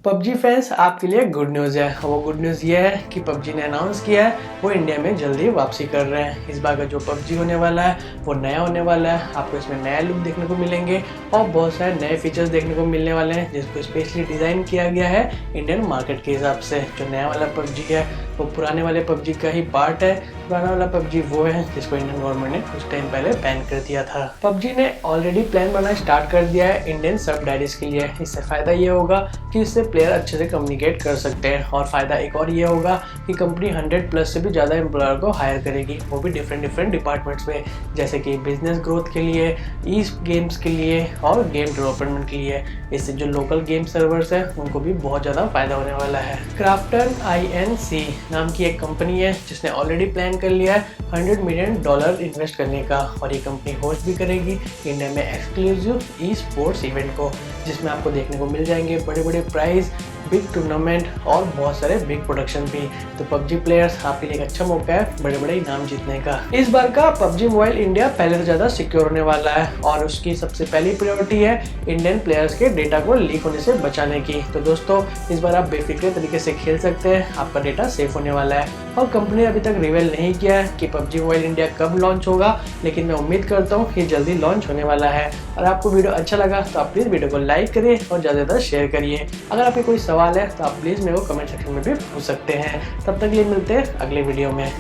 PUBG fans आपके लिए good news है। वो गुड न्यूज़ ये है कि पबजी ने अनाउंस किया है वो इंडिया में जल्दी वापसी कर रहे हैं। इस बार का जो पबजी होने वाला है वो नया होने वाला है। आपको इसमें नया लुक देखने को मिलेंगे और बहुत सारे नए फीचर्स देखने को मिलने वाले हैं जिसको स्पेशली डिज़ाइन किया गया है इंडियन मार्केट के हिसाब से। जो नया वाला पबजी है वो पुराने वाले पबजी का ही पार्ट है। पुराना वाला पबजी वो है जिसको इंडियन गवर्नमेंट ने कुछ टाइम पहले बैन कर दिया था। पबजी ने ऑलरेडी प्लान बनाना स्टार्ट कर दिया है इंडियन सब डायरीज के लिए। इससे फ़ायदा ये होगा कि इससे प्लेयर अच्छे से कम्युनिकेट कर सकते हैं और फ़ायदा एक और ये होगा कि कंपनी 100+ से भी ज़्यादा एम्प्लॉयर को हायर करेगी, वो भी डिफरेंट डिपार्टमेंट्स में, जैसे कि बिजनेस ग्रोथ के लिए, ई गेम्स के लिए और गेम डेवलपमेंट के लिए। इससे जो लोकल गेम सर्वर्स हैं उनको भी बहुत ज़्यादा फायदा होने वाला है। क्राफ्टन INC नाम की एक कंपनी है जिसने ऑलरेडी प्लान कर लिया है $100 मिलियन इन्वेस्ट करने का, और ये कंपनी होस्ट भी करेगी इंडिया में एक्सक्लूसिव ई स्पोर्ट्स इवेंट को, जिसमें आपको देखने को मिल जाएंगे बड़े बड़े प्राइज, बिग टूर्नामेंट और बहुत सारे बिग प्रोडक्शन भी। तो पबजी प्लेयर्स आपके लिए एक अच्छा मौका है बड़े बड़े इनाम जीतने का। इस बार का पबजी मोबाइल इंडिया पहले से ज़्यादा सिक्योर होने वाला है और उसकी सबसे पहली प्रायोरिटी है इंडियन प्लेयर्स के डेटा को लीक होने से बचाने की। तो दोस्तों इस बार आप बेफिक्र तरीके से खेल सकते हैं, आपका डेटा सेफ होने वाला है। और कंपनी ने अभी तक रिवील नहीं किया है कि पबजी मोबाइल इंडिया कब लॉन्च होगा, लेकिन मैं उम्मीद करता हूँ ये जल्दी लॉन्च होने वाला है। और आपको वीडियो अच्छा लगा तो आप प्लीज़ वीडियो को लाइक करिए और ज़्यादा से ज़्यादा शेयर करिए। अगर आपके कोई सवाल है तो आप प्लीज़ मेरे को कमेंट सेक्शन में भी पूछ सकते हैं। तब तक के लिए मिलते हैं अगले वीडियो में।